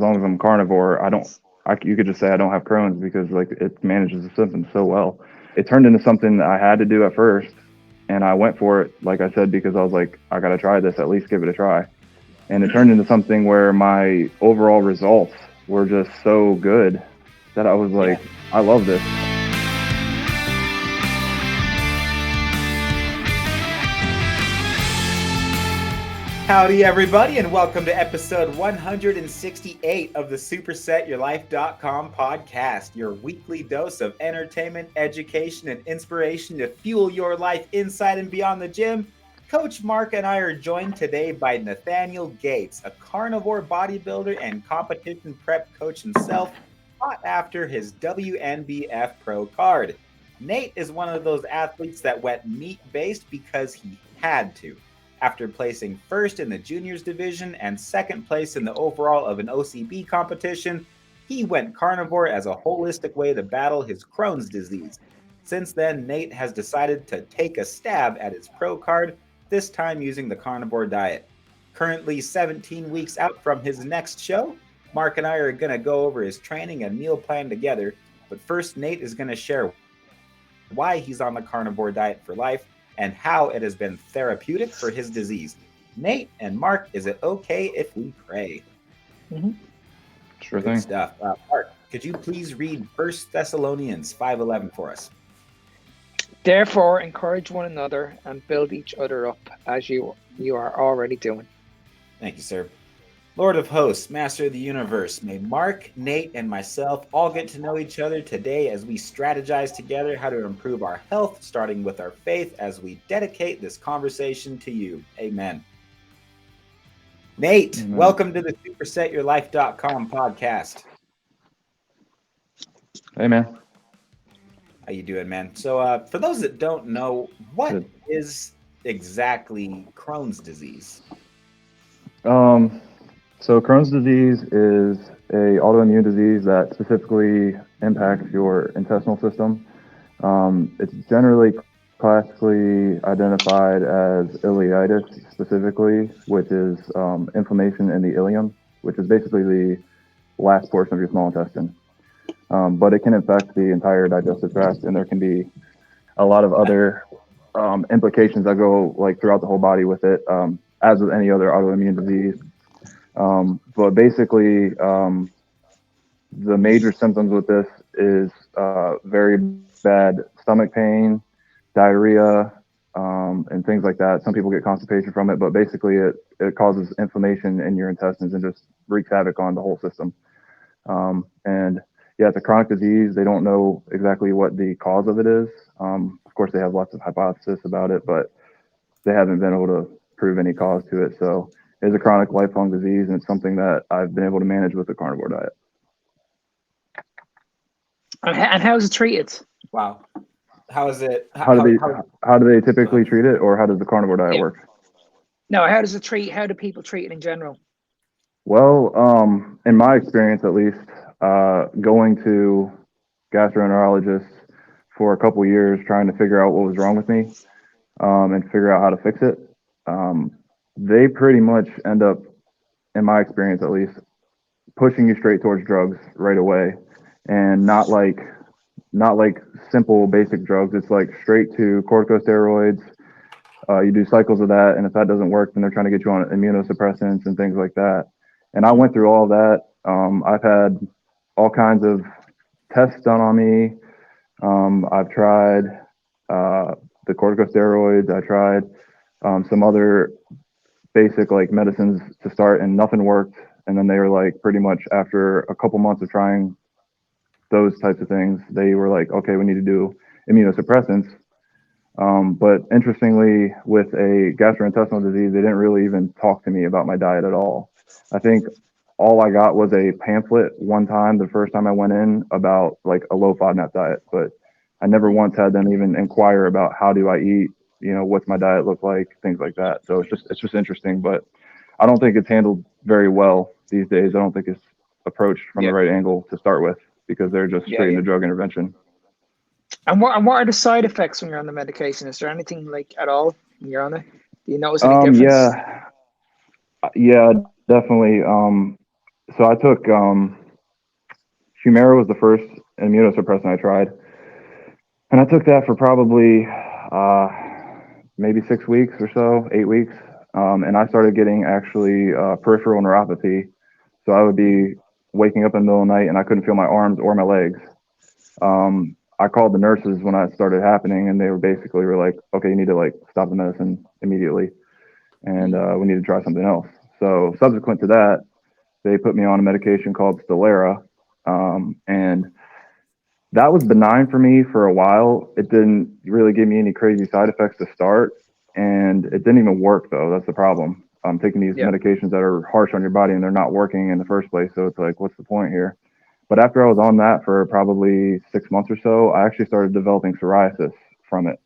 long as I'm carnivore, you could just say I don't have Crohn's because like it manages the symptoms so well. It turned into something that I had to do at first, and I went for it, like I said, because I was like, I got to try this, at least give it a try. And it turned into something where my overall results were just so good that I was like, I love this. Howdy, everybody, and welcome to episode 168 of the SuperSetYourLife.com podcast, your weekly dose of entertainment, education, and inspiration to fuel your life inside and beyond the gym. Coach Mark and I are joined today by Nathaniel Gates, a carnivore bodybuilder and competition prep coach himself, sought after his WNBF pro card. Nate is one of those athletes that went meat-based because he had to. After placing first in the juniors division and second place in the overall of an OCB competition, he went carnivore as a holistic way to battle his Crohn's disease. Since then, Nate has decided to take a stab at his pro card, this time using the carnivore diet. Currently 17 weeks out from his next show, Mark and I are going to go over his training and meal plan together, but first Nate is going to share why he's on the carnivore diet for life and how it has been therapeutic for his disease. Nate and Mark, is it okay if we pray? Mm-hmm. Sure Good thing. Stuff. Mark, could you please read 1 Thessalonians 5:11 for us? Therefore, encourage one another and build each other up as you are already doing. Thank you, sir. Lord of hosts, master of the universe, may Mark, Nate, and myself all get to know each other today as we strategize together how to improve our health, starting with our faith as we dedicate this conversation to you. Amen. Nate, welcome to the SuperSetYourLife.com podcast. Hey, man. How you doing, man? So for those that don't know, what is exactly Crohn's disease? So Crohn's disease is a autoimmune disease that specifically impacts your intestinal system. It's generally classically identified as ileitis specifically, which is inflammation in the ileum, which is basically the last portion of your small intestine. But it can affect the entire digestive tract, and there can be a lot of other implications that go like throughout the whole body with it, as with any other autoimmune disease. But basically, the major symptoms with this is very bad stomach pain, diarrhea, and things like that. Some people get constipation from it, but basically it causes inflammation in your intestines and just wreaks havoc on the whole system. And yeah, it's a chronic disease. They don't know exactly what the cause of it is. Of course, they have lots of hypotheses about it, but they haven't been able to prove any cause to it. So it's a chronic lifelong disease, and it's something that I've been able to manage with the carnivore diet. And how is it treated? Wow. How is it? How do they typically treat it, or how does the carnivore diet work? No, how does it treat? How do people treat it in general? Well, in my experience, at least, going to gastroenterologists for a couple years, trying to figure out what was wrong with me, and figure out how to fix it. They pretty much end up, in my experience at least, pushing you straight towards drugs right away, and not like simple basic drugs. It's like straight to corticosteroids. You do cycles of that, and if that doesn't work, then they're trying to get you on immunosuppressants and things like that. And I went through all of that. I've had all kinds of tests done on me. I've tried the corticosteroids. I tried some other basic like medicines to start, and nothing worked. And then they were like, pretty much after a couple months of trying those types of things, they were like, okay, we need to do immunosuppressants. But interestingly, with a gastrointestinal disease, they didn't really even talk to me about my diet at all. I think all I got was a pamphlet one time, the first time I went in, about like a low FODMAP diet, but I never once had them even inquire about how do I eat, what's my diet look like, things like that. So it's just interesting, but I don't think it's handled very well these days. I don't think it's approached from the right angle to start with, because they're just straight into drug intervention. And what are the side effects when you're on the medication? Is there anything like at all when you're on it? Do you notice any difference? Yeah, definitely. so I took Humira was the first immunosuppressant I tried, and I took that for probably maybe 6 weeks or so, 8 weeks, and I started getting actually peripheral neuropathy. So I would be waking up in the middle of the night and I couldn't feel my arms or my legs. I called the nurses when that started happening, and they were like, okay, you need to like stop the medicine immediately, and we need to try something else. So subsequent to that, they put me on a medication called Stelara, and that was benign for me for a while. It didn't really give me any crazy side effects to start, and it didn't even work though. That's the problem. I'm taking these medications that are harsh on your body and they're not working in the first place. So it's like, what's the point here? But after I was on that for probably 6 months or so, I actually started developing psoriasis from it.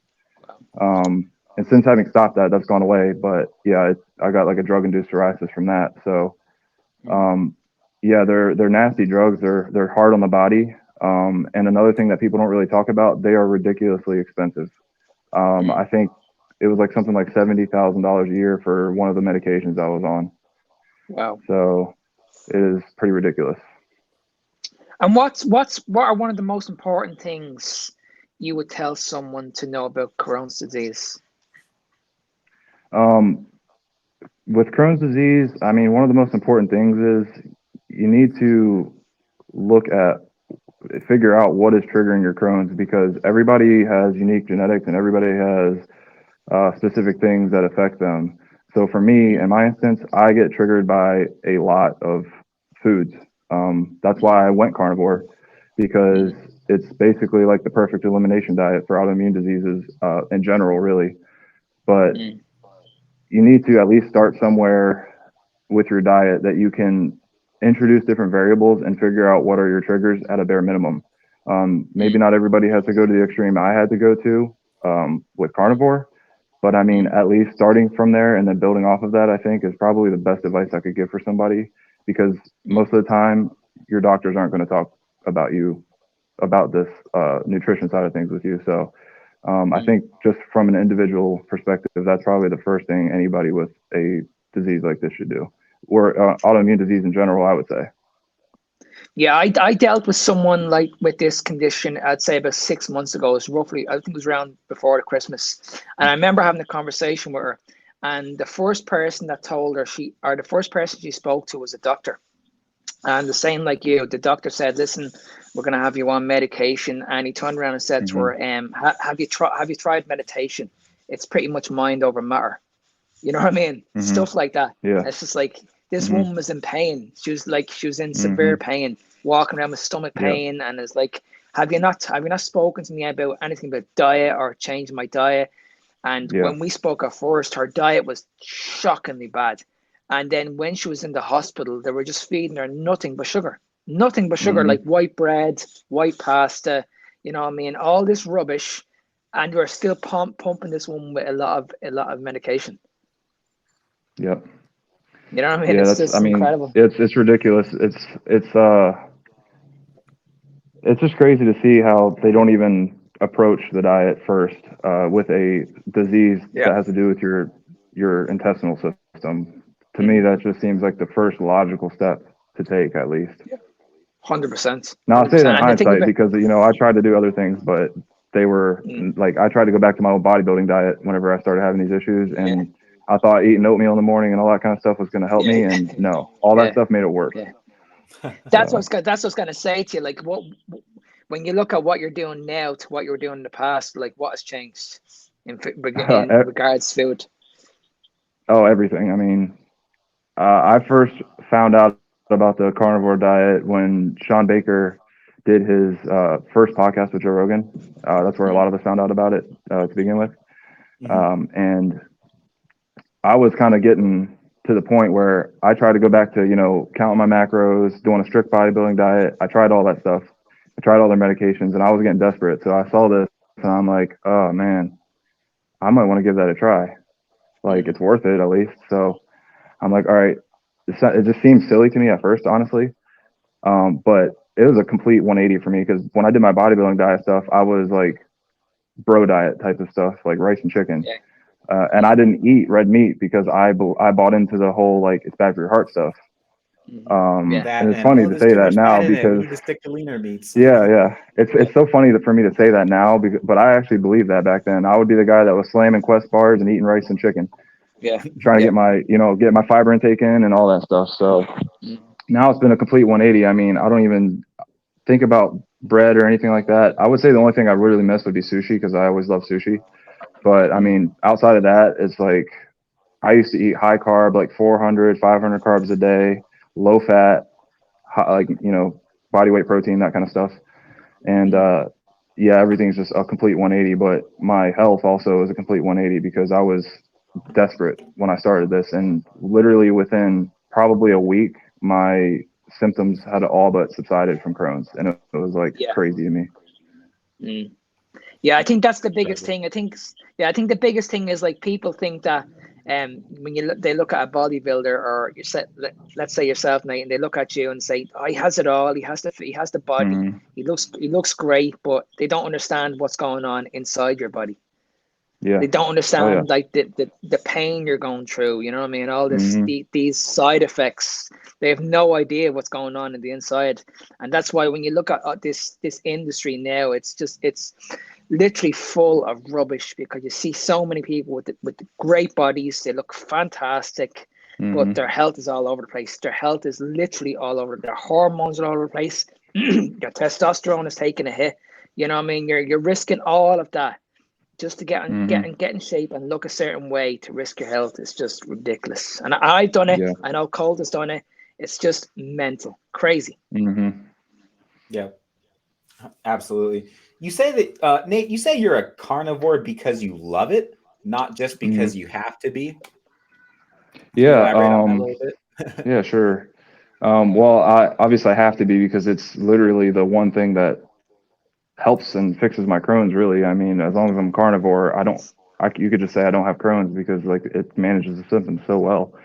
And since having stopped that, that's gone away. But yeah, I got like a drug-induced psoriasis from that. So yeah, they're nasty drugs. They're hard on the body. And another thing that people don't really talk about, they are ridiculously expensive. I think it was like something like $70,000 a year for one of the medications I was on. Wow. So it is pretty ridiculous. And what are one of the most important things you would tell someone to know about Crohn's disease? With Crohn's disease, I mean, one of the most important things is you need to figure out what is triggering your Crohn's, because everybody has unique genetics and everybody has specific things that affect them. So for me, in my instance, I get triggered by a lot of foods. That's why I went carnivore, because it's basically like the perfect elimination diet for autoimmune diseases in general, really. But you need to at least start somewhere with your diet that you can introduce different variables and figure out what are your triggers at a bare minimum. Maybe not everybody has to go to the extreme I had to go to with carnivore, but I mean, at least starting from there and then building off of that, I think is probably the best advice I could give for somebody, because most of the time your doctors aren't going to talk about this nutrition side of things with you. So I think just from an individual perspective, that's probably the first thing anybody with a disease like this should do, or autoimmune disease in general, I would say. Yeah, I dealt with someone like with this condition, I'd say about 6 months ago. It was roughly, I think it was around before the Christmas. And I remember having a conversation with her, and the first person that told her the first person she spoke to was a doctor. And the same like you, the doctor said, listen, we're going to have you on medication. And he turned around and said to her, have you tried meditation? It's pretty much mind over matter. You know what I mean? Stuff like that. Yeah. It's just like, this woman was in pain. She was in severe pain, walking around with stomach pain. And it's like, have you not spoken to me about anything about diet or changing my diet? And when we spoke at first, her diet was shockingly bad. And then when she was in the hospital, they were just feeding her nothing but sugar, like white bread, white pasta, you know what I mean? All this rubbish. And we're still pumping this woman with a lot of medication. Yep. You know what I mean? Yeah, it's just incredible. It's ridiculous. It's just crazy to see how they don't even approach the diet first with a disease that has to do with your intestinal system. To me, that just seems like the first logical step to take, at least. 100%. Now, I say that in hindsight because, I tried to do other things, but they were like, I tried to go back to my old bodybuilding diet whenever I started having these issues. And I thought eating oatmeal in the morning and all that kind of stuff was going to help me. And no, all that stuff made it worse. Yeah. That's what I was going to say to you. Like, when you look at what you're doing now to what you were doing in the past, like what has changed in regards to food? Oh, everything. I mean, I first found out about the carnivore diet when Sean Baker did his first podcast with Joe Rogan. That's where a lot of us found out about it to begin with. And I was kind of getting to the point where I tried to go back to, counting my macros, doing a strict bodybuilding diet. I tried all that stuff. I tried all their medications, and I was getting desperate. So I saw this, and I'm like, oh, man, I might want to give that a try. Like, it's worth it at least. So I'm like, all right, it just seemed silly to me at first, honestly. But it was a complete 180 for me, because when I did my bodybuilding diet stuff, I was like bro diet type of stuff, like rice and chicken. And I didn't eat red meat because I bought into the whole, like, it's bad for your heart stuff. Yeah. And it's funny to say that now because we need to stick to leaner meats. it's so funny for me to say that now, but I actually believe that back then. I would be the guy that was slamming Quest bars and eating rice and chicken, trying to get my fiber intake in and all that stuff. So now it's been a complete 180. I mean, I don't even think about bread or anything like that. I would say the only thing I really miss would be sushi because I always love sushi. But I mean, outside of that, it's like I used to eat high carb, like 400, 500 carbs a day, low fat, like, body weight protein, that kind of stuff. And everything's just a complete 180. But my health also is a complete 180 because I was desperate when I started this. And literally within probably a week, my symptoms had all but subsided from Crohn's. And it was like crazy to me. Yeah, I think that's the biggest thing. I think the biggest thing is like people think that when they look at a bodybuilder or let's say yourself, Nate, and they look at you and say, "Oh, he has it all. He has the body. He looks great," but they don't understand what's going on inside your body. Yeah, they don't understand like the pain you're going through. You know what I mean? All this these side effects. They have no idea what's going on in the inside, and that's why when you look at this industry now, it's literally full of rubbish because you see so many people with great bodies. They look fantastic, but their health is all over the place. Their health is literally all over. Their hormones are all over the place. Your testosterone is taking a hit. You know what I mean? You're risking all of that just to get in shape and look a certain way to risk your health. Is just ridiculous. And I've done it. I know Colt has done it. It's just mental, crazy. Yeah, absolutely. You say that, Nate, you say you're a carnivore because you love it, not just because you have to be. Yeah. Elaborate on that a little bit? Yeah, sure. Well, I have to be because it's literally the one thing that helps and fixes my Crohn's, really. I mean, as long as I'm carnivore, you could just say I don't have Crohn's because like it manages the symptoms so well.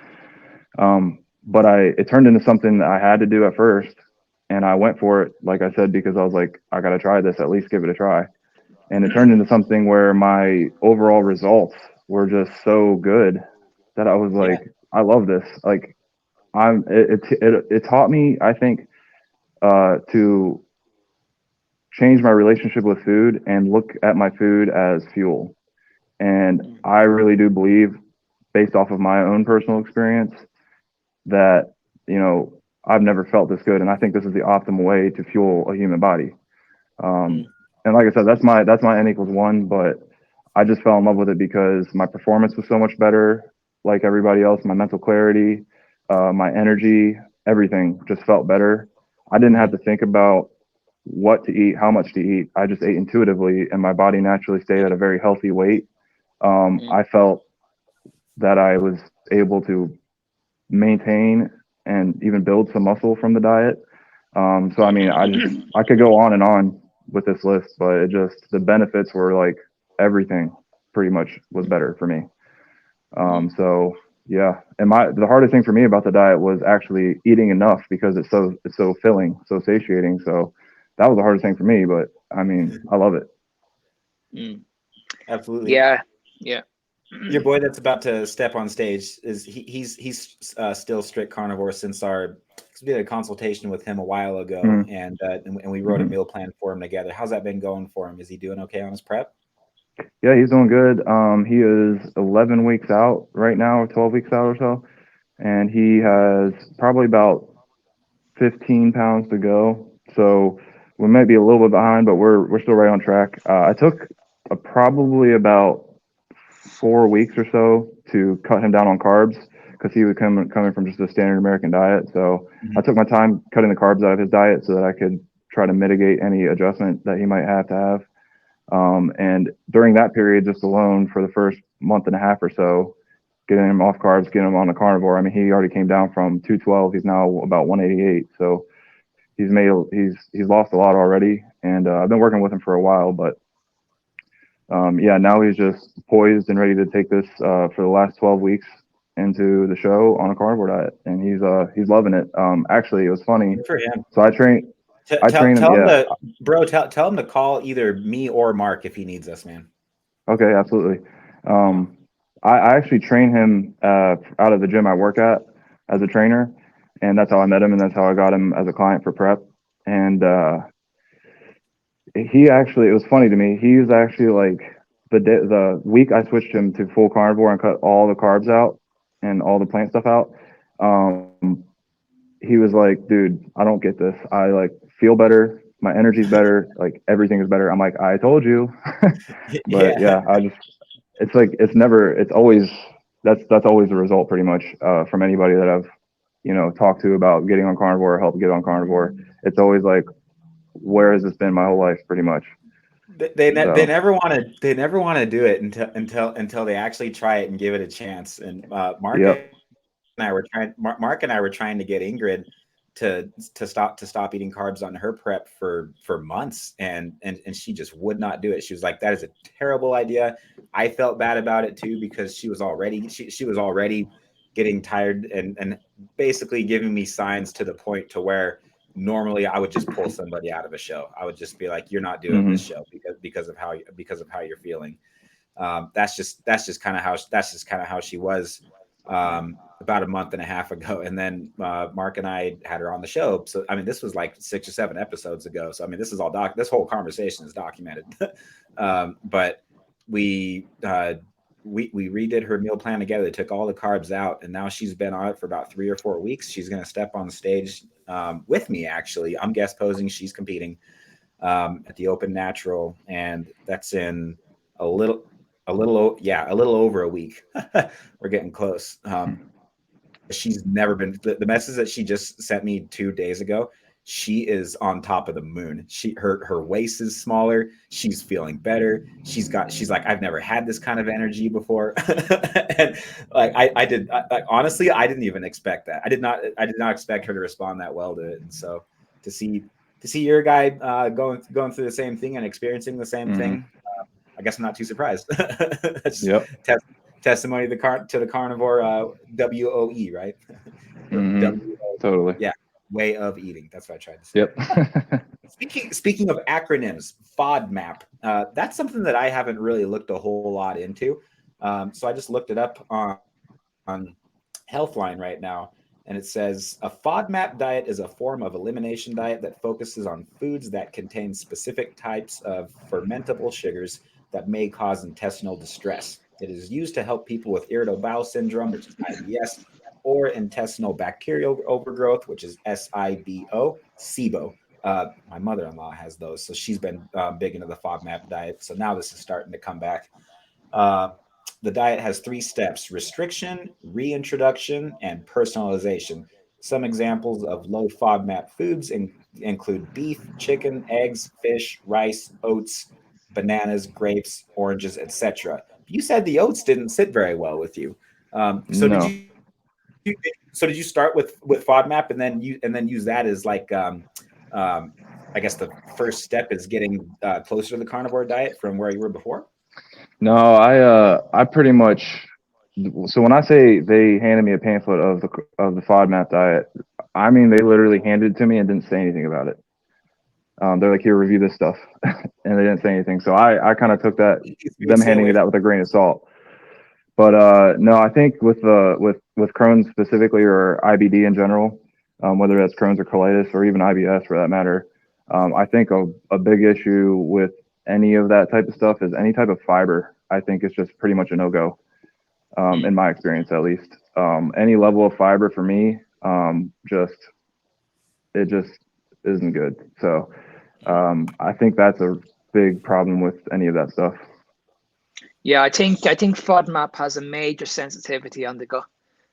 But it turned into something that I had to do at first. And I went for it, like I said, because I was like, I got to try this, at least give it a try. And it turned into something where my overall results were just so good that I was like, I love this. Like it taught me, I think, to change my relationship with food and look at my food as fuel. And I really do believe, based off of my own personal experience, that, I've never felt this good. And I think this is the optimal way to fuel a human body. And like I said, that's my N=1, but I just fell in love with it because my performance was so much better. Like everybody else, my mental clarity, my energy, everything just felt better. I didn't have to think about what to eat, how much to eat. I just ate intuitively and my body naturally stayed at a very healthy weight. I felt that I was able to maintain and even build some muscle from the diet. So, I mean, I could go on and on with this list, but the benefits were like everything pretty much was better for me. So yeah. And the hardest thing for me about the diet was actually eating enough because it's so filling, so satiating. So that was the hardest thing for me, but I mean, I love it. Absolutely. Yeah. Your boy that's about to step on stage he's still strict carnivore since we did a consultation with him a while ago, and we wrote a meal plan for him together. How's that been going for him? Is he doing okay on his prep? Yeah, he's doing good. He is 11 weeks out right now, or 12 weeks out or so, and he has probably about 15 pounds to go. So we might be a little bit behind, but we're still right on track. I took probably about 4 weeks or so to cut him down on carbs because he was coming from just a standard American diet. So I took my time cutting the carbs out of his diet so that I could try to mitigate any adjustment that he might have to have. And during that period, just alone for the first month and a half or so, getting him off carbs, getting him on the carnivore. I mean, he already came down from 212. He's now about 188. So he's lost a lot already. And I've been working with him for a while, but now he's just poised and ready to take this for the last 12 weeks into the show on a carnivore diet, and he's loving it. Actually, it was funny. Good for him. So I train him. Tell him to call either me or Mark if he needs us, man. Okay, absolutely. I actually train him out of the gym I work at as a trainer, and that's how I met him, and that's how I got him as a client for prep. And he actually, it was funny to me. He was actually like the week I switched him to full carnivore and cut all the carbs out and all the plant stuff out. He was like, dude, I don't get this. I like feel better. My energy's better. Like everything is better. I'm like, I told you. But yeah, it's like, it's always, that's always the result pretty much from anybody that I've, talked to about getting on carnivore or help get on carnivore. It's always like, where has this been my whole life pretty much? They never want to do it until they actually try it and give it a chance. And Mark and I were trying to get Ingrid to stop eating carbs on her prep for months, and she just would not do it. She was like, that is a terrible idea. I felt bad about it too, because she was already getting tired and basically giving me signs to the point to where normally I would just pull somebody out of a show. I would just be like, you're not doing this show because of how you're feeling. That's just kind of how she was about a month and a half ago. And then Mark and I had her on the show. So I mean, this was like 6 or 7 episodes ago. So I mean, this is all this whole conversation is documented. But we redid her meal plan together. They took all the carbs out, and now she's been on it for about 3 or 4 weeks. She's going to step on stage with me. Actually, I'm guest posing. She's competing at the Open Natural, and that's in a little over a week. We're getting close. She's never been the message that she just sent me 2 days ago. She is on top of the moon. Her waist is smaller. She's feeling better. She's like, I've never had this kind of energy before. And like honestly, I didn't even expect that. I did not expect her to respond that well to it. And so to see your guy going through the same thing and experiencing the same thing, I guess I'm not too surprised. That's testimony to the carnivore WOE, right? Totally. Yeah. Way of eating. That's what I tried to say. Yep. Speaking of acronyms, FODMAP. That's something that I haven't really looked a whole lot into. So I just looked it up on Healthline right now, and it says a FODMAP diet is a form of elimination diet that focuses on foods that contain specific types of fermentable sugars that may cause intestinal distress. It is used to help people with irritable bowel syndrome, which is IBS, or intestinal bacterial overgrowth, which is SIBO, SIBO. My mother-in-law has those, so she's been big into the FODMAP diet. So now this is starting to come back. The diet has 3 steps: restriction, reintroduction, and personalization. Some examples of low FODMAP foods include beef, chicken, eggs, fish, rice, oats, bananas, grapes, oranges, etc. You said the oats didn't sit very well with you. Did you start with FODMAP and then use that as like I guess the first step is getting closer to the carnivore diet from where you were before? No, I pretty much. So when I say they handed me a pamphlet of the FODMAP diet, I mean they literally handed it to me and didn't say anything about it. They're like, here, review this stuff, and they didn't say anything. So I kind of took them handing me that with a grain of salt. But no, I think with Crohn's specifically, or IBD in general, whether that's Crohn's or colitis or even IBS for that matter, I think a big issue with any of that type of stuff is any type of fiber. I think it's just pretty much a no-go, in my experience at least. Any level of fiber for me, it just isn't good. So I think that's a big problem with any of that stuff. Yeah, I think FODMAP has a major sensitivity on the gut.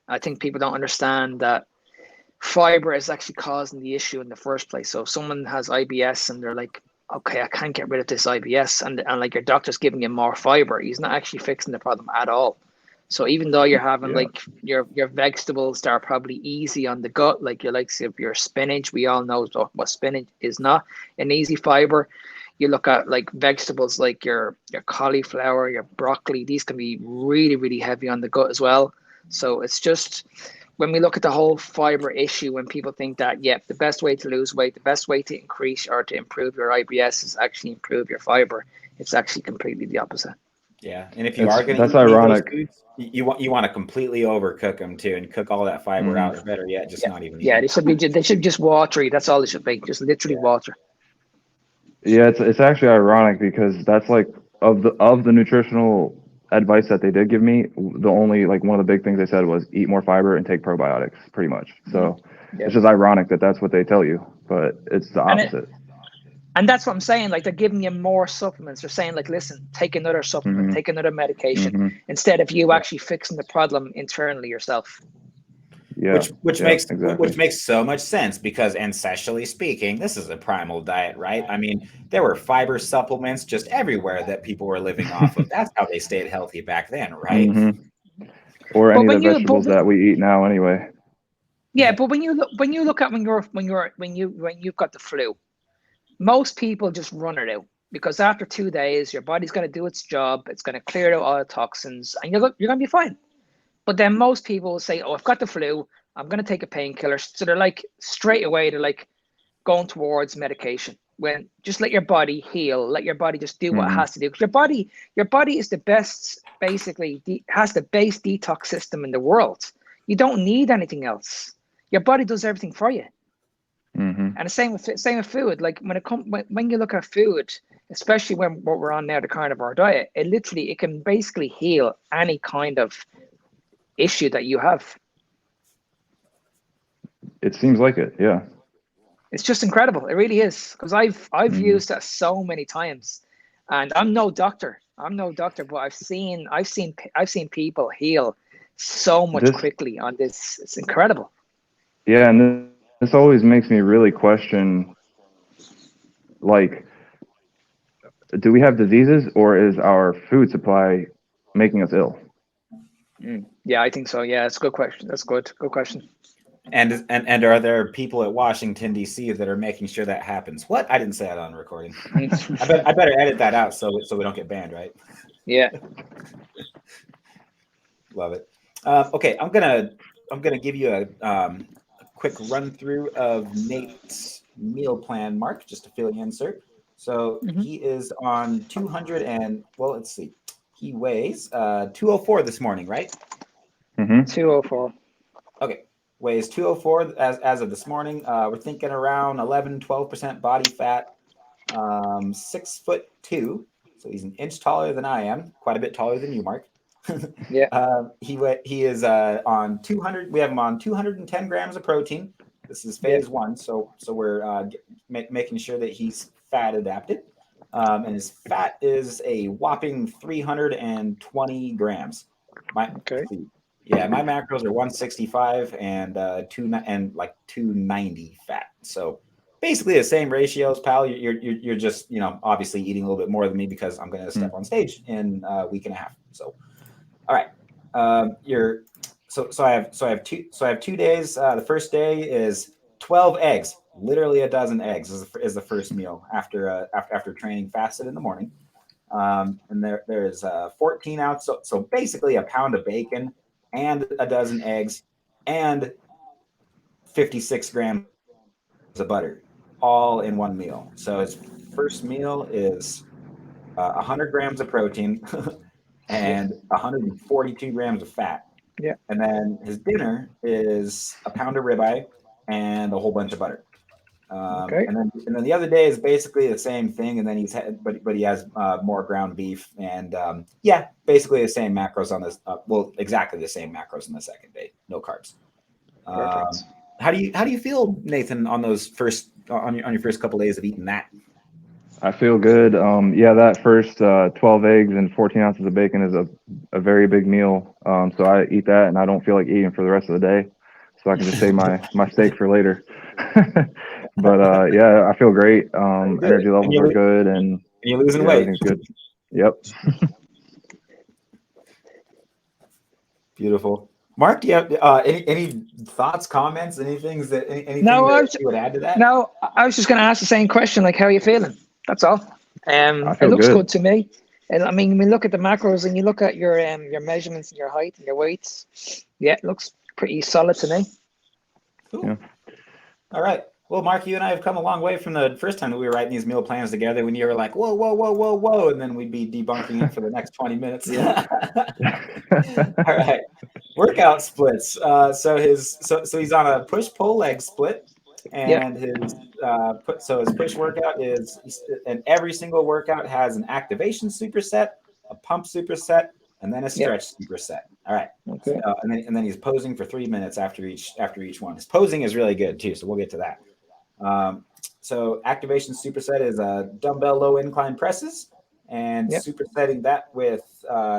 I think people don't understand that fiber is actually causing the issue in the first place. So if someone has IBS and they're like, okay, I can't get rid of this IBS, and like your doctor's giving you more fiber, he's not actually fixing the problem at all. So even though you're having like your vegetables that are probably easy on the gut, like your spinach, we all know what spinach is not an easy fiber. You look at like vegetables like your cauliflower, your broccoli, these can be really, really heavy on the gut as well. So it's just, when we look at the whole fiber issue, when people think that, the best way to lose weight, the best way to increase or to improve your IBS is actually improve your fiber, it's actually completely the opposite. Yeah, and if you are going That's to eat those ironic. foods, you want to completely overcook them too, and cook all that fiber out, or better yet, just not even eat them. They should be just watery. That's all they should be. Just literally water. Yeah, it's actually ironic because that's like of the nutritional advice that they did give me, the only like one of the big things they said was eat more fiber and take probiotics, pretty much. So it's just ironic that that's what they tell you, but it's the opposite. And that's what I'm saying. Like, they're giving you more supplements. They're saying, like, listen, take another supplement, take another medication, instead of you actually fixing the problem internally yourself. Yeah, which makes so much sense, because ancestrally speaking, this is a primal diet, right? I mean, there were fiber supplements just everywhere that people were living off of. That's how they stayed healthy back then, right? Or any of the vegetables that we eat now, anyway. Yeah, but when you look at when you've got the flu, most people just run it out, because after 2 days, your body's going to do its job. It's going to clear out all the toxins, and you're going to be fine. But then most people will say, "Oh, I've got the flu. I'm going to take a painkiller." So they're like straight away, they're like going towards medication. When just let your body heal, let your body just do what it has to do. Because your body is the best, basically, has the base detox system in the world. You don't need anything else. Your body does everything for you. And the same with food. Like when you look at food, especially when what we're on now, the carnivore diet, it can basically heal any kind of issue that you have. It seems like it, yeah. It's just incredible. It really is, because I've used that so many times, and I'm no doctor, but I've seen people heal so much quickly on this. It's incredible. Yeah, and this always makes me really question, like, do we have diseases, or is our food supply making us ill? Yeah, I think so. Yeah, it's a good question. That's good. Good question. And are there people at Washington, D.C. that are making sure that happens? What? I didn't say that on recording. I better edit that out so we don't get banned, right? Yeah. Love it. Okay, I'm gonna give you a quick run through of Nate's meal plan, Mark, just to fill you in, sir. So he is on 200 and, well, let's see. He weighs 204 this morning, right? 204. Okay. Weighs 204 as of this morning. We're thinking around 11-12% body fat. 6'2", so he's an inch taller than I am, quite a bit taller than you, Mark. Yeah. He is on 200. We have him on 210 grams of protein. This is phase 1, so we're making sure that he's fat adapted. And his fat is a whopping 320 grams. Yeah, my macros are 165 and 290 fat. So basically the same ratios, pal. You're just, obviously eating a little bit more than me because I'm going to step on stage in a week and a half. So, all right. So I have 2 days. The first day is 12 eggs, literally a dozen eggs is the first meal after training fasted in the morning. And there's 14 ounce. So basically a pound of bacon and a dozen eggs and 56 grams of butter, all in one meal. So his first meal is 100 grams of protein and 142 grams of fat. Yeah. And then his dinner is a pound of ribeye and a whole bunch of butter. And then the other day is basically the same thing, and then but he has more ground beef and basically the same macros on this. Exactly the same macros on the second day, no carbs. How do you feel, Nathan, on those on your first couple days of eating that? I feel good. That first 12 eggs and 14 ounces of bacon is a very big meal. So I eat that, and I don't feel like eating for the rest of the day, so I can just save my steak for later. But I feel great. Energy levels are good, and you're losing weight. Everything's good. Yep. Beautiful. Mark, do you have any thoughts, comments, anything that you would add to that? No, I was just going to ask the same question, like, how are you feeling? That's all. It looks good to me. And I mean, we look at the macros and you look at your measurements and your height and your weights. Yeah, it looks pretty solid to me. Cool. Yeah. All right. Well, Mark, you and I have come a long way from the first time that we were writing these meal plans together when you were like, whoa, whoa, whoa, whoa, whoa. And then we'd be debunking it for the next 20 minutes. Yeah. All right. Workout splits. So he's on a push-pull leg split. And his push workout is, and every single workout has an activation superset, a pump superset, and then a stretch superset. All right. Okay. And then he's posing for 3 minutes after each one. His posing is really good too, so we'll get to that. So activation superset is dumbbell low incline presses, and supersetting that with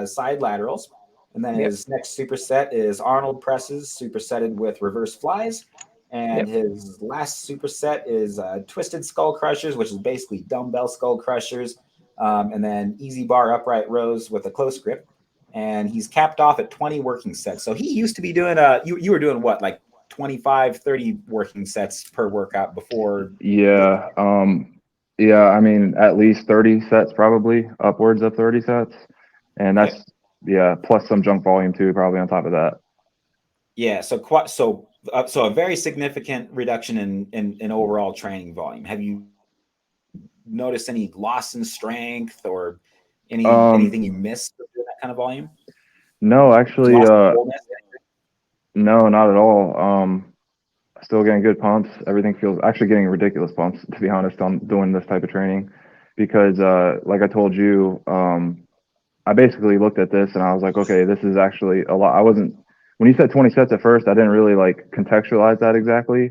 side laterals. And then his next superset is Arnold presses, supersetted with reverse flies. And his last superset is twisted skull crushers, which is basically dumbbell skull crushers. And then easy bar upright rows with a close grip. And he's capped off at 20 working sets. So he used to be doing you were doing what, like 25, 30 working sets per workout before? Yeah. I mean, at least 30 sets, probably upwards of 30 sets. And that's, plus some junk volume too, probably on top of that. Yeah. So a very significant reduction in overall training volume. Have you noticed any loss in strength or anything you missed with that kind of volume? No, actually, no, not at all. Still getting good pumps. Everything feels actually getting ridiculous pumps, to be honest, on doing this type of training, because like I told you, I basically looked at this and I was like, okay, this is actually a lot. When you said 20 sets at first, I didn't really like contextualize that exactly.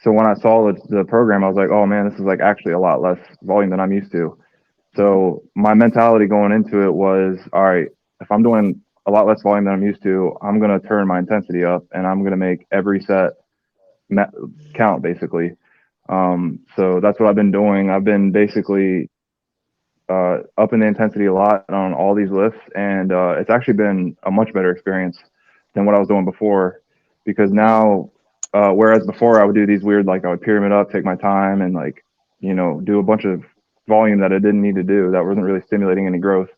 So when I saw the program, I was like, oh man, this is like actually a lot less volume than I'm used to. So my mentality going into it was, all right, if I'm doing a lot less volume than I'm used to, I'm going to turn my intensity up and I'm going to make every set count, basically. So that's what I've been doing. I've been basically upping the intensity a lot on all these lifts, and it's actually been a much better experience than what I was doing before, because now, whereas before I would do these weird, like I would pyramid up, take my time, and like, do a bunch of volume that I didn't need to do, that wasn't really stimulating any growth,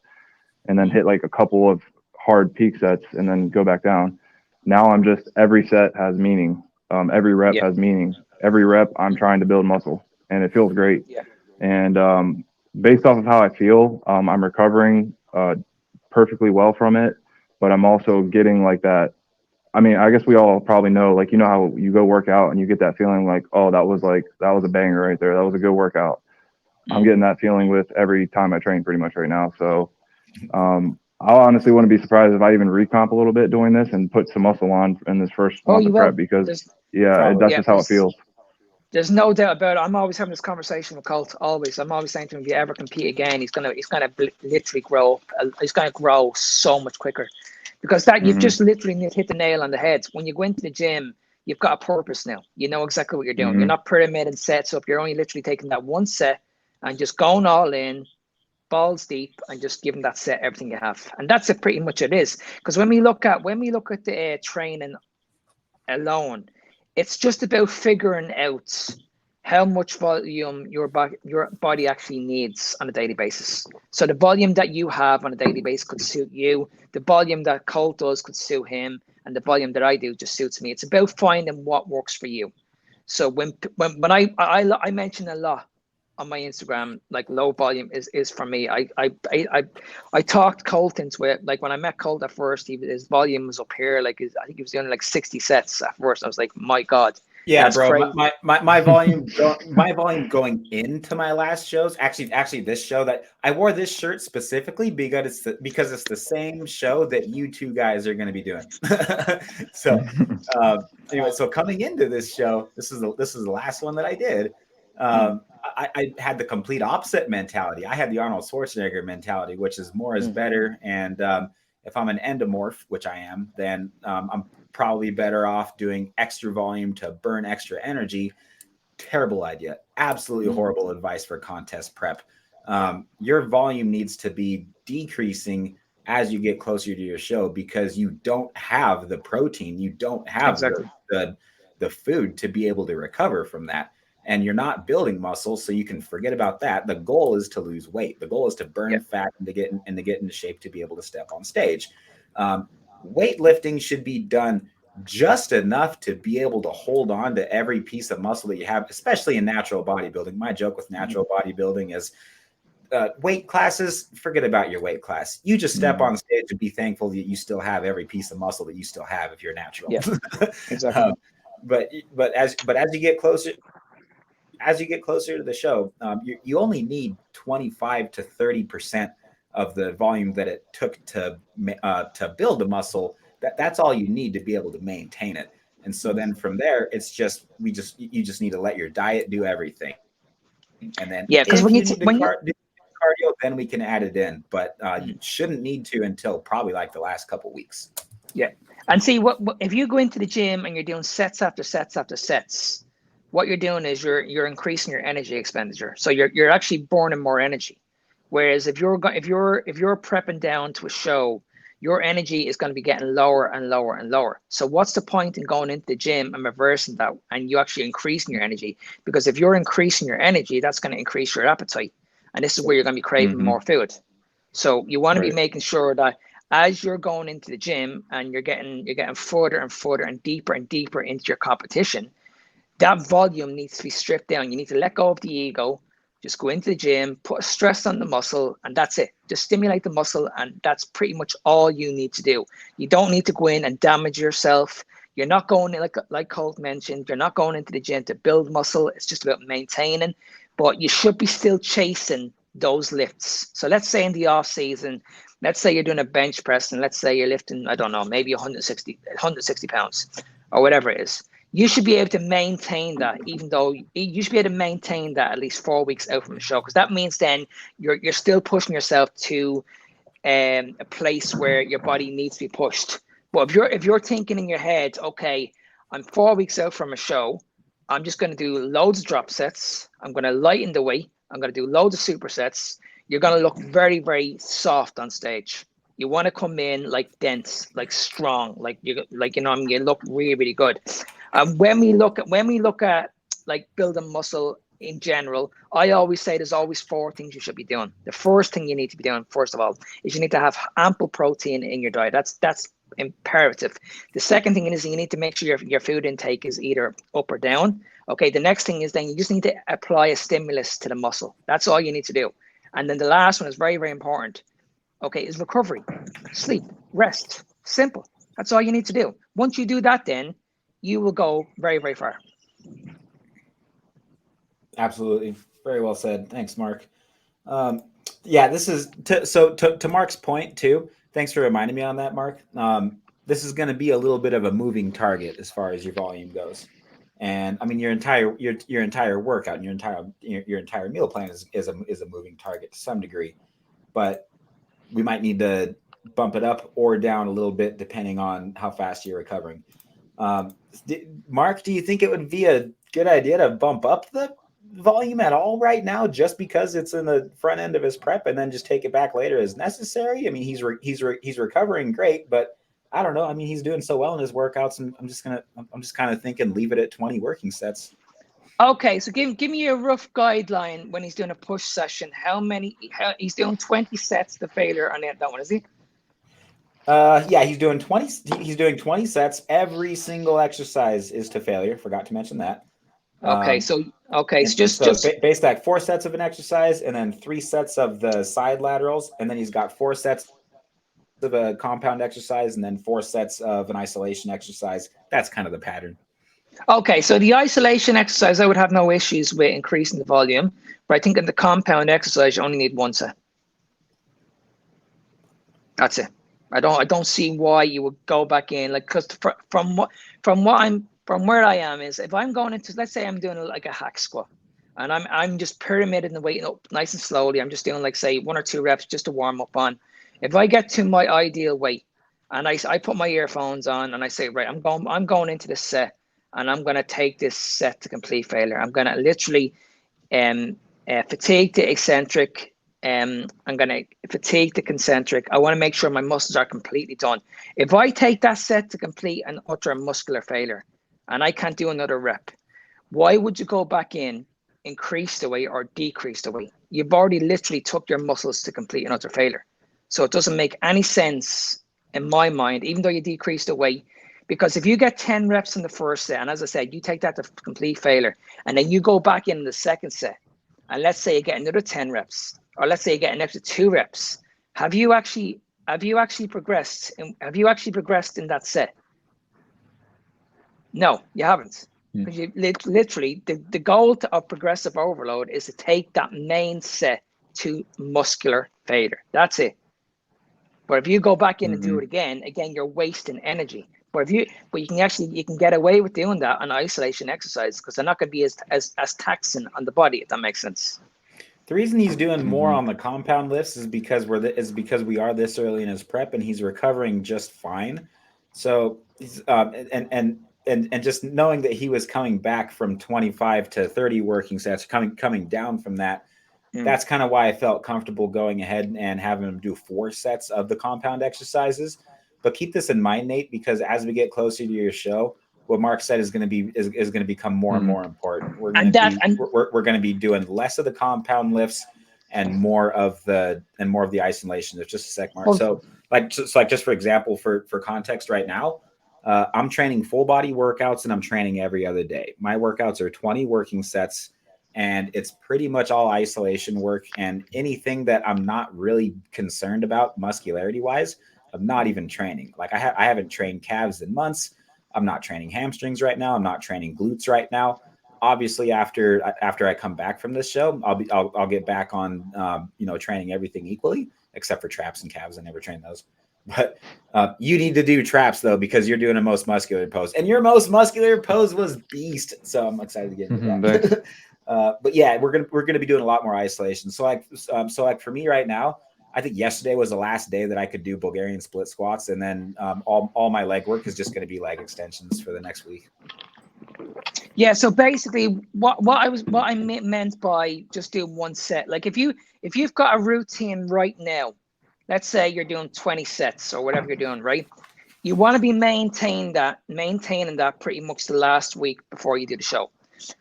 and then hit like a couple of hard peak sets and then go back down. Now I'm just, every set has meaning. Every rep has meaning. Every rep I'm trying to build muscle, and it feels great. And based off of how I feel, I'm recovering perfectly well from it, but I'm also getting like that. I mean, I guess we all probably know, like, how you go work out and you get that feeling like, oh, that was a banger right there. That was a good workout. I'm getting that feeling with every time I train pretty much right now. So I honestly wouldn't be surprised if I even recomp a little bit doing this and put some muscle on in this first month of prep, because that's just how it feels. There's no doubt about it. I'm always having this conversation with Colt. Always, I'm always saying to him, if you ever compete again, he's gonna literally grow. He's gonna grow so much quicker, because that you've just literally hit the nail on the head. When you go into the gym, you've got a purpose now. You know exactly what you're doing. You're not pyramiding sets up. You're only literally taking that one set and just going all in, balls deep, and just giving that set everything you have. And that's it, pretty much it is. Because when we look at the training alone, it's just about figuring out how much volume your body actually needs on a daily basis. So the volume that you have on a daily basis could suit you. The volume that Colt does could suit him, and the volume that I do just suits me. It's about finding what works for you. So when I mention a lot on my Instagram, like low volume is for me. I talked Colt into it. Like when I met Colt at first, his volume was up here. Like I think he was doing like 60 sets at first. I was like, my God. Yeah, bro. My volume going into my last shows. Actually, this show that I wore this shirt specifically because it's the same show that you two guys are going to be doing. So anyway, so coming into this show, this is the last one that I did. I had the complete opposite mentality. I had the Arnold Schwarzenegger mentality, which is more is better. And if I'm an endomorph, which I am, then I'm probably better off doing extra volume to burn extra energy. Terrible idea. Absolutely horrible advice for contest prep. Your volume needs to be decreasing as you get closer to your show, because you don't have the protein. You don't have the food to be able to recover from that. And you're not building muscle, so you can forget about that. The goal is to lose weight. The goal is to burn fat and to get into shape to be able to step on stage. Weightlifting should be done just enough to be able to hold on to every piece of muscle that you have, especially in natural bodybuilding. My joke with natural bodybuilding is weight classes, forget about your weight class. You just step on stage and be thankful that you still have every piece of muscle that you still have if you're natural. Yeah, exactly. But as you get closer, to the show, you only need 25 to 30% of the volume that it took to build a muscle. That's all you need to be able to maintain it. And so then from there, it's just you just need to let your diet do everything. And then because when you do cardio, then we can add it in. But you shouldn't need to until probably like the last couple weeks. Yeah, and see what if you go into the gym and you're doing sets after sets after sets, what you're doing is you're increasing your energy expenditure. So you're actually burning more energy. Whereas if you're prepping down to a show, your energy is going to be getting lower and lower and lower. So what's the point in going into the gym and reversing that and you actually increasing your energy? Because if you're increasing your energy, that's going to increase your appetite. And this is where you're going to be craving more food. So you want to be making sure that as you're going into the gym and you're getting further and further and deeper into your competition, that volume needs to be stripped down. You need to let go of the ego. Just go into the gym, put a stress on the muscle, and that's it. Just stimulate the muscle, and that's pretty much all you need to do. You don't need to go in and damage yourself. You're not going in, like Colt mentioned, you're not going into the gym to build muscle. It's just about maintaining, but you should be still chasing those lifts. So let's say in the off season, let's say you're doing a bench press, and let's say you're lifting, I don't know, maybe 160 pounds or whatever it is. You should be able to maintain that, even though you should be able to maintain that at least 4 weeks out from the show, because that means then you're still pushing yourself to a place where your body needs to be pushed. But if you're thinking in your head, okay, I'm 4 weeks out from a show, I'm just going to do loads of drop sets, I'm going to lighten the weight, I'm going to do loads of supersets, you're going to look very, very soft on stage. You want to come in like dense, like strong, you look really, really good. When we look at like building muscle in general, I always say there's always 4 things you should be doing. The first thing you need to be doing, first of all, is you need to have ample protein in your diet. That's imperative. The second thing is you need to make sure your food intake is either up or down. Okay, the next thing is then you just need to apply a stimulus to the muscle. That's all you need to do. And then the last one is very, very important. Okay, is recovery, sleep, rest. Simple. That's all you need to do. Once you do that, then you will go very, very far. Absolutely. Very well said. Thanks, Mark. This is to Mark's point too. Thanks for reminding me on that, Mark. This is going to be a little bit of a moving target as far as your volume goes. And I mean, your entire workout and your entire meal plan is a moving target to some degree, but we might need to bump it up or down a little bit depending on how fast you're recovering. Mark, do you think it would be a good idea to bump up the volume at all right now, just because it's in the front end of his prep, and then just take it back later as necessary? I mean, he's recovering great, but I don't know. I mean, he's doing so well in his workouts, and I'm just kind of thinking leave it at 20 working sets. Okay, so give me a rough guideline when he's doing a push session. He's doing 20 sets to failure on that one, is he? He's doing 20. He's doing 20 sets. Every single exercise is to failure. Forgot to mention that. Okay, so just base stack 4 sets of an exercise, and then 3 sets of the side laterals, and then he's got 4 sets of a compound exercise, and then 4 sets of an isolation exercise. That's kind of the pattern. Okay, so the isolation exercise, I would have no issues with increasing the volume, but I think in the compound exercise, you only need 1 set. That's it. I don't see why you would go back in, like, because from where I am is, if I'm going into, let's say I'm doing like a hack squat, and I'm just pyramiding the weight up nice and slowly. I'm just doing like, say, 1 or 2 reps just to warm up on. If I get to my ideal weight and I put my earphones on and I say, right, I'm going into this set, and I'm going to take this set to complete failure. I'm going to literally fatigue the eccentric. I'm going to fatigue the concentric. I want to make sure my muscles are completely done. If I take that set to complete an utter muscular failure and I can't do another rep, why would you go back in, increase the weight or decrease the weight? You've already literally took your muscles to complete an utter failure. So it doesn't make any sense in my mind, even though you decrease the weight, Because if you get 10 reps in the first set, and as I said, you take that to complete failure, and then you go back in the second set, and let's say you get another 10 reps, or let's say you get an extra 2 reps, have you actually progressed? Have you actually progressed in that set? No, you haven't. Because you literally, the goal of progressive overload is to take that main set to muscular failure. That's it. But if you go back in and do it again, you're wasting energy. But you can get away with doing that on isolation exercise because they're not going to be as taxing on the body, if that makes sense. The reason he's doing more on the compound lifts is because we are this early in his prep and he's recovering just fine. So and just knowing that he was coming back from 25 to 30 working sets, coming down from that, that's kind of why I felt comfortable going ahead and having him do 4 sets of the compound exercises. But keep this in mind, Nate, because as we get closer to your show, what Mark said is going to become more and more important. We're going to be doing less of the compound lifts and more of the isolation. There's just a sec, Mark. So just for example, for context right now, I'm training full body workouts and I'm training every other day. My workouts are 20 working sets and it's pretty much all isolation work, and anything that I'm not really concerned about muscularity wise, I'm not even training. Like I haven't trained calves in months. I'm not training hamstrings right now. I'm not training glutes right now. Obviously, after I come back from this show, I'll get back on training everything equally, except for traps and calves. I never train those. But you need to do traps though, because you're doing a most muscular pose, and your most muscular pose was beast. So I'm excited to get into that. But yeah, we're gonna be doing a lot more isolation. So like for me right now, I think yesterday was the last day that I could do Bulgarian split squats, and then all my leg work is just going to be leg extensions for the next week. Yeah. So basically, what I meant by just doing 1 set, like if you've got a routine right now, let's say you're doing 20 sets or whatever you're doing, right? You want to be maintaining that pretty much the last week before you do the show.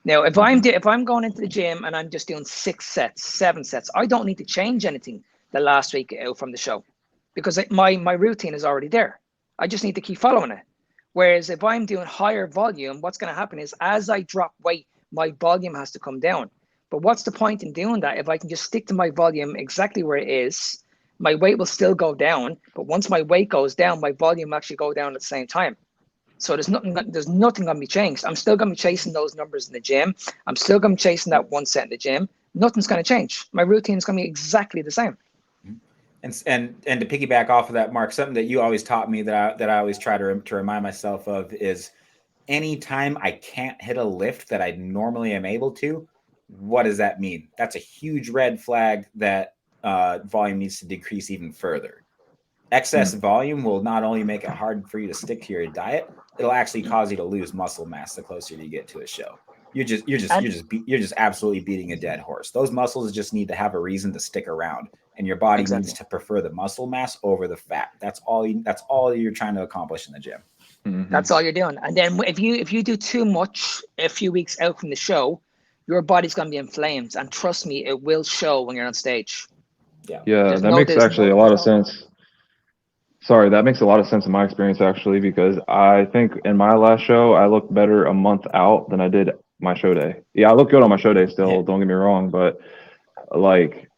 Now, if I'm going into the gym and I'm just doing 6 sets, 7 sets, I don't need to change anything the last week out from the show because my routine is already there. I just need to keep following it. Whereas if I'm doing higher volume, what's going to happen is as I drop weight, my volume has to come down. But what's the point in doing that if I can just stick to my volume exactly where it is? My weight will still go down, but once my weight goes down, my volume will actually go down at the same time. So there's nothing going to be changed. I'm still going to be chasing those numbers in the gym. I'm still going to be chasing that 1 set in the gym. Nothing's going to change. My routine is going to be exactly the same. And to piggyback off of that, Mark, something that you always taught me that I always try to remind myself of is anytime I can't hit a lift that I normally am able to, what does that mean? That's a huge red flag that volume needs to decrease even further. Excess volume will not only make it hard for you to stick to your diet, it'll actually cause you to lose muscle mass the closer you get to a show. You're just absolutely beating a dead horse. Those muscles just need to have a reason to stick around, and your body needs to prefer the muscle mass over the fat. That's all you're trying to accomplish in the gym. That's all you're doing. And then if you do too much a few weeks out from the show, your body's going to be inflamed, and trust me, it will show when you're on stage. Yeah, that makes actually a lot of sense. Sorry, that makes a lot of sense in my experience, actually, because I think in my last show, I looked better a month out than I did my show day. Yeah, I look good on my show day still, don't get me wrong, but like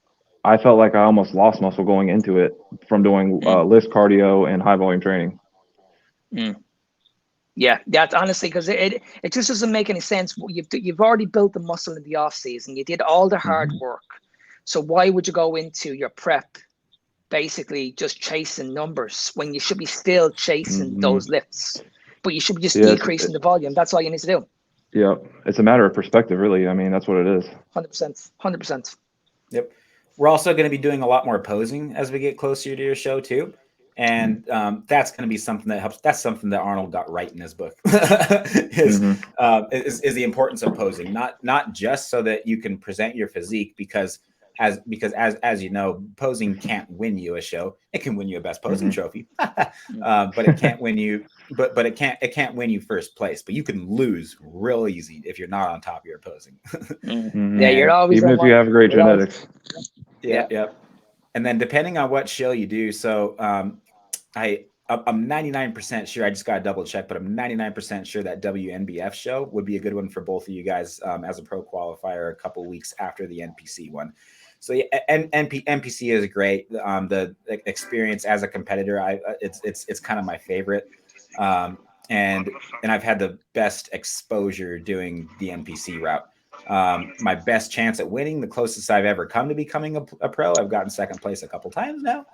I felt like I almost lost muscle going into it from doing list cardio and high volume training. Yeah, that's honestly because it just doesn't make any sense. You've already built the muscle in the off season. You did all the hard work. So why would you go into your prep basically just chasing numbers when you should be still chasing those lifts? But you should be just decreasing the volume. That's all you need to do. Yeah, it's a matter of perspective, really. I mean, that's what it is. 100%. Yep. We're also going to be doing a lot more posing as we get closer to your show too. And that's going to be something that helps. That's something that Arnold got right in his book is the importance of posing, not just so that you can present your physique because as you know, posing can't win you a show. It can win you a best posing trophy, but it can't win you. But it can't win you first place. But you can lose real easy if you're not on top of your posing. Yeah, you're always even if you have great genetics. Yeah. And then depending on what show you do, so I I'm 99% sure. I just got to double check, but I'm 99% sure that WNBF show would be a good one for both of you guys as a pro qualifier a couple weeks after the NPC one. So yeah, NPC is great. The experience as a competitor, it's kind of my favorite, and I've had the best exposure doing the NPC route. My best chance at winning, the closest I've ever come to becoming a pro. I've gotten second place a couple times now.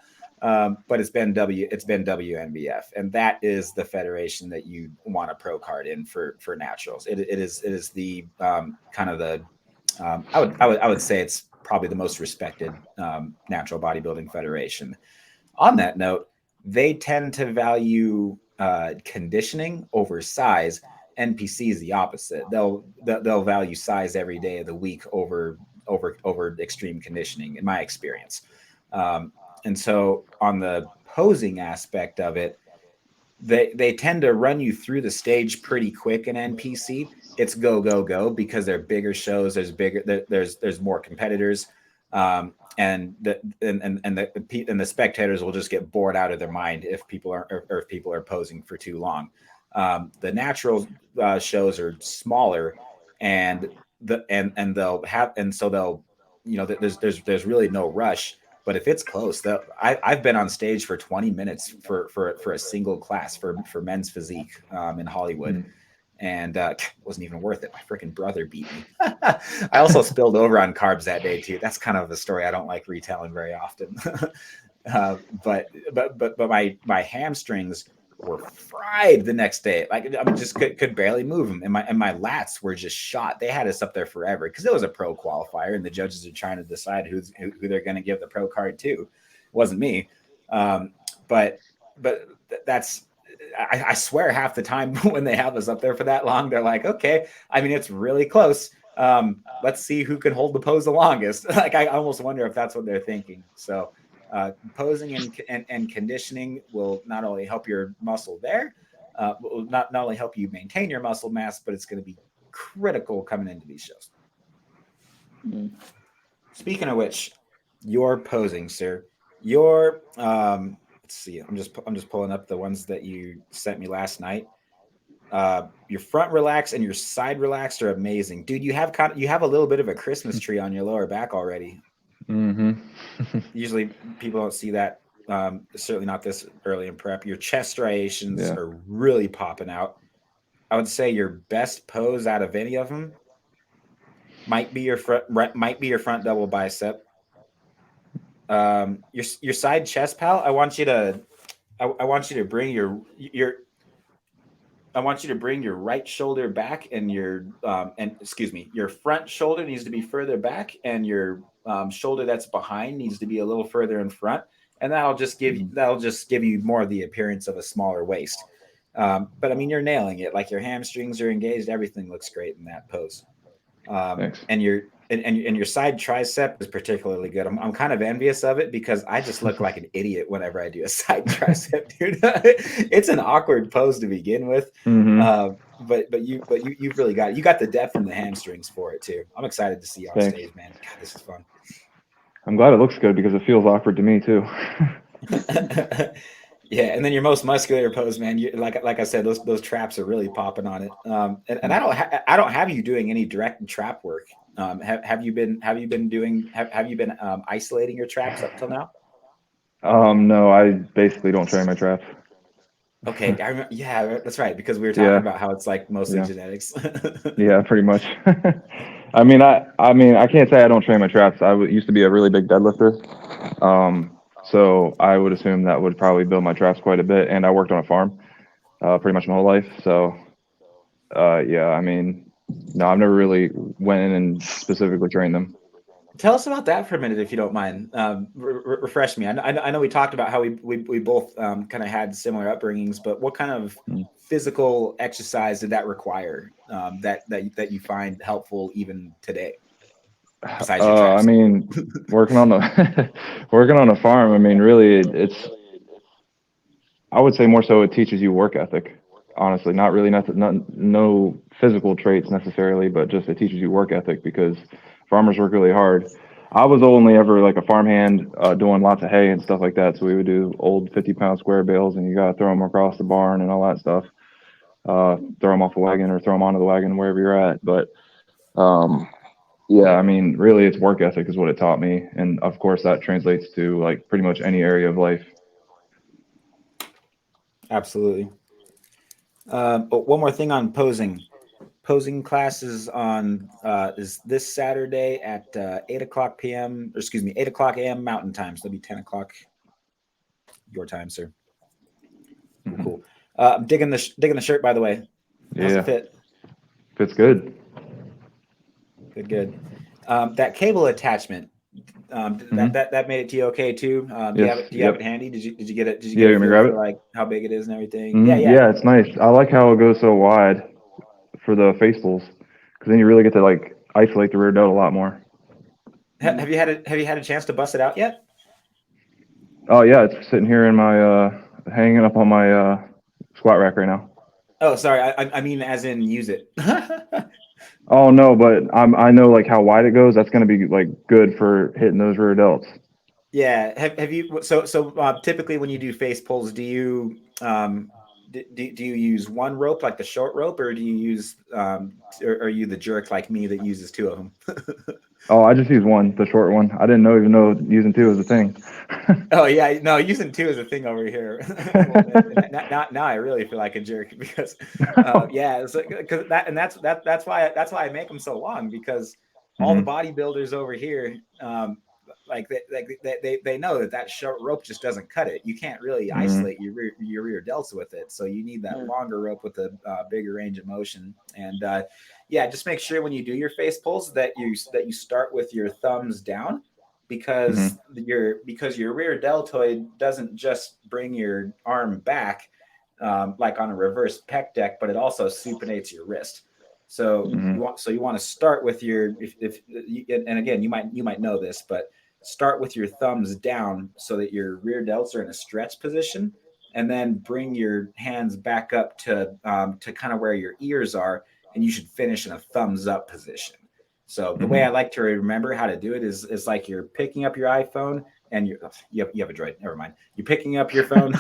But it's been WNBF, and that is the federation that you want a pro card in for naturals. It is the kind of the I would say it's probably the most respected natural bodybuilding federation. On that note, they tend to value conditioning over size. NPC is the opposite. They'll value size every day of the week over extreme conditioning, in my experience. And so on the posing aspect of it, they tend to run you through the stage pretty quick in NPC. It's go, go, go, because they're bigger shows. There's more competitors. And the spectators will just get bored out of their mind if people are posing for too long. The natural shows are smaller, and so there's really no rush. But if it's close, I've been on stage for 20 minutes for a single class for men's physique in Hollywood, and wasn't even worth it. My freaking brother beat me. I also spilled over on carbs that day too. That's kind of a story I don't like retelling very often. But my hamstrings were fried the next day. Like, I mean, just could barely move them, and my lats were just shot. They had us up there forever because it was a pro qualifier, and the judges are trying to decide who they're going to give the pro card to. It wasn't me, but that's. I swear half the time when they have us up there for that long, they're like, okay, I mean, it's really close. Let's see who can hold the pose the longest. Like, I almost wonder if that's what they're thinking. So posing and conditioning will not only help your muscle there, will not only help you maintain your muscle mass, but it's going to be critical coming into these shows. Speaking of which, your posing, sir, your let's see. I'm just pulling up the ones that you sent me last night. Your front relax and your side relaxed are amazing, dude. You have a little bit of a Christmas tree on your lower back already. Usually people don't see that. Certainly not this early in prep. Your chest striations are really popping out. I would say your best pose out of any of them might be your front double bicep. Your side chest, pal. I want you to bring your right shoulder back, and your front shoulder needs to be further back, and your shoulder that's behind needs to be a little further in front, and that'll just give you more of the appearance of a smaller waist. But I mean, you're nailing it. Like, your hamstrings are engaged. Everything looks great in that pose. And your side tricep is particularly good. I'm kind of envious of it because I just look like an idiot whenever I do a side tricep, dude. It's an awkward pose to begin with. But you've really got it. You got the depth and the hamstrings for it too. I'm excited to see you on stage, man. God, this is fun. I'm glad it looks good because it feels awkward to me too. Yeah, and then your most muscular pose, man. You, like I said, those traps are really popping on it. And I don't have you doing any direct trap work. Have you been isolating your traps up till now? No, I basically don't train my traps. Okay, I remember, yeah, that's right, because we were talking about how it's like mostly genetics. Yeah, pretty much. I mean, I can't say I don't train my traps. I used to be a really big deadlifter. So I would assume that would probably build my traps quite a bit. And I worked on a farm pretty much my whole life. So, yeah, I mean, no, I've never really went in and specifically trained them. Tell us about that for a minute, if you don't mind. Refresh me. I know we talked about how we both kind of had similar upbringings, but what kind of physical exercise did that require that you find helpful even today? Besides your traps? I mean, working on a farm. I mean, really, I would say more so it teaches you work ethic. Honestly, not really, no physical traits necessarily, but just it teaches you work ethic because farmers work really hard. I was only ever like a farmhand doing lots of hay and stuff like that. So we would do old 50-pound square bales, and you got to throw them across the barn and all that stuff. Throw them off a wagon or throw them onto the wagon wherever you're at. But yeah, I mean, really, it's work ethic is what it taught me, and of course that translates to like pretty much any area of life. Absolutely. But one more thing on posing. Posing classes on is this Saturday at 8:00 p.m. or excuse me, 8:00 a.m. Mountain Time. So that'll be 10:00 your time, sir. Mm-hmm. Cool. I'm digging the shirt, by the way. How's it fit? Fits good. Good. That cable attachment. That made it to you okay too. Do you have it handy? Did you get it? Did you get it for like how big it is and everything? Mm-hmm. Yeah, it's nice. I like how it goes so wide for the face pulls, because then you really get to like isolate the rear delt a lot more. Have you had a chance to bust it out yet? Oh yeah, it's sitting here in my hanging up on my squat rack right now. Oh, sorry. I mean, as in use it. Oh no, but I know like how wide it goes. That's going to be like good for hitting those rear delts. Yeah. Have you? So typically when you do face pulls, do you do you use one rope like the short rope, or do you use or are you the jerk like me that uses two of them? Oh, I just use one, the short one. I didn't even know using two was a thing. Oh yeah, no, using two is a thing over here. now I really feel like a jerk because yeah, it's like, cause that's why I make them so long, because all the bodybuilders over here they know that short rope just doesn't cut it. You can't really isolate your rear delts with it, so you need that longer rope with a bigger range of motion. And yeah, just make sure when you do your face pulls that you start with your thumbs down, because your rear deltoid doesn't just bring your arm back like on a reverse pec deck, but it also supinates your wrist. So you want to start with your and again you might know this, but start with your thumbs down so that your rear delts are in a stretch position, and then bring your hands back up to kind of where your ears are, and you should finish in a thumbs up position. So the way I like to remember how to do it is like you're picking up your iPhone and you have a Droid. Never mind. You're picking up your phone.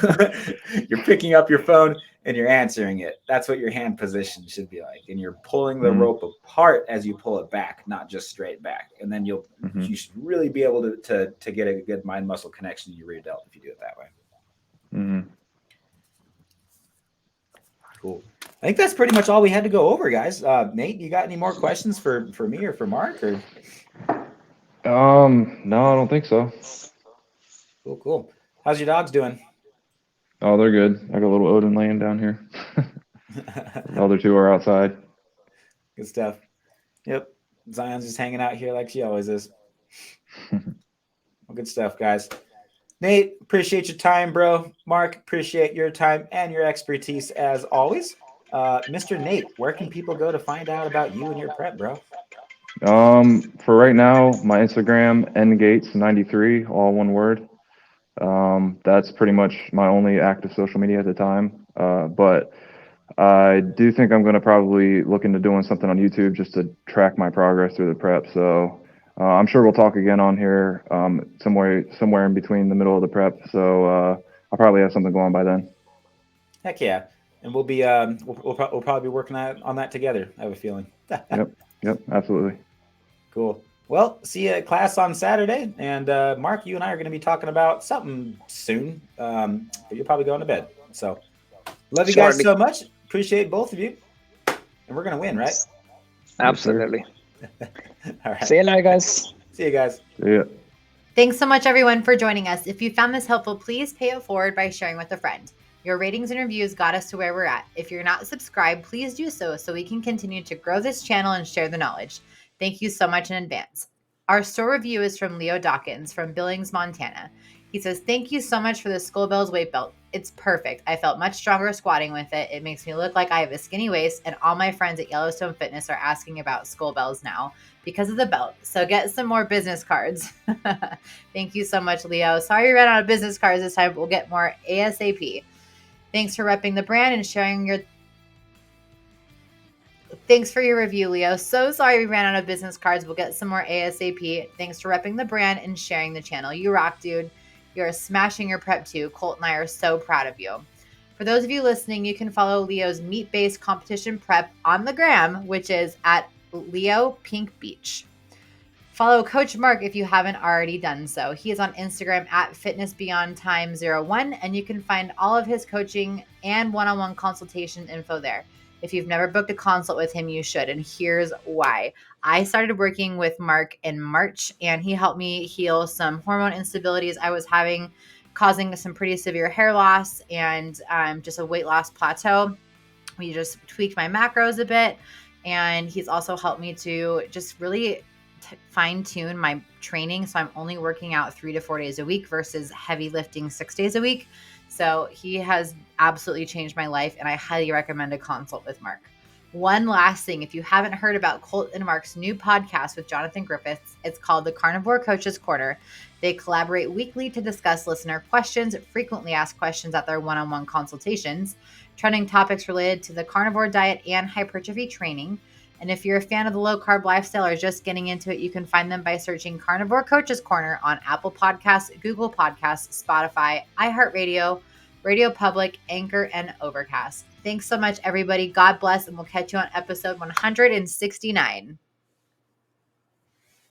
You're picking up your phone and you're answering it. That's what your hand position should be like. And you're pulling the rope apart as you pull it back, not just straight back. And then you should really be able to get a good mind muscle connection to your rear delt if you do it that way. Cool. I think that's pretty much all we had to go over, guys. Nate, you got any more questions for me or for Mark? Or no, I don't think so. Cool. How's your dogs doing? Oh, they're good. I got a little Odin laying down here. The other two are outside. Good stuff. Yep. Zion's just hanging out here like she always is. Well, good stuff, guys. Nate, appreciate your time, bro. Mark, appreciate your time and your expertise as always. Mr. Nate, where can people go to find out about you and your prep, bro? For right now, my Instagram, ngates93, all one word. That's pretty much my only active social media at the time. But I do think I'm going to probably look into doing something on YouTube just to track my progress through the prep. So I'm sure we'll talk again on here somewhere in between the middle of the prep. So I'll probably have something going by then. Heck yeah. And we'll be we'll probably be working on that together, I have a feeling. Yep, absolutely. Cool. Well, see you at class on Saturday. And Mark, you and I are going to be talking about something soon. But you're probably going to bed. So love you guys so much. Appreciate both of you. And we're going to win, right? Absolutely. All right. See you later, guys. See you guys. See ya. Thanks so much, everyone, for joining us. If you found this helpful, please pay it forward by sharing with a friend. Your ratings and reviews got us to where we're at. If you're not subscribed, please do so we can continue to grow this channel and share the knowledge. Thank you so much in advance. Our store review is from Leo Dawkins from Billings, Montana. He says, "Thank you so much for the Skullbellz weight belt. It's perfect. I felt much stronger squatting with it. It makes me look like I have a skinny waist, and all my friends at Yellowstone Fitness are asking about Skullbellz now because of the belt. So get some more business cards." Thank you so much, Leo. Sorry we ran out of business cards this time, but we'll get more ASAP. Thanks for repping the brand and sharing your Thanks for your review, Leo. So sorry we ran out of business cards. We'll get some more ASAP. Thanks for repping the brand and sharing the channel. You rock, dude. You're smashing your prep too. Colt and I are so proud of you. For those of you listening, you can follow Leo's meat-based competition prep on the gram, which is at Leo Pink Beach. Follow Coach Mark if you haven't already done so. He is on Instagram at FitnessBeyondTime01, and you can find all of his coaching and one-on-one consultation info there. If you've never booked a consult with him, you should, and here's why. I started working with Mark in March, and he helped me heal some hormone instabilities I was having, causing some pretty severe hair loss and just a weight loss plateau. We just tweaked my macros a bit, and he's also helped me to just really fine tune my training. So I'm only working out 3 to 4 days a week versus heavy lifting 6 days a week. So he has absolutely changed my life, and I highly recommend a consult with Mark. One last thing, if you haven't heard about Colt and Mark's new podcast with Jonathan Griffiths, it's called the Carnivore Coaches Corner. They collaborate weekly to discuss listener questions, frequently asked questions at their one-on-one consultations, trending topics related to the carnivore diet and hypertrophy training. And if you're a fan of the low-carb lifestyle or just getting into it, you can find them by searching Carnivore Coaches Corner on Apple Podcasts, Google Podcasts, Spotify, iHeartRadio, Radio Public, Anchor, and Overcast. Thanks so much, everybody. God bless, and we'll catch you on episode 169.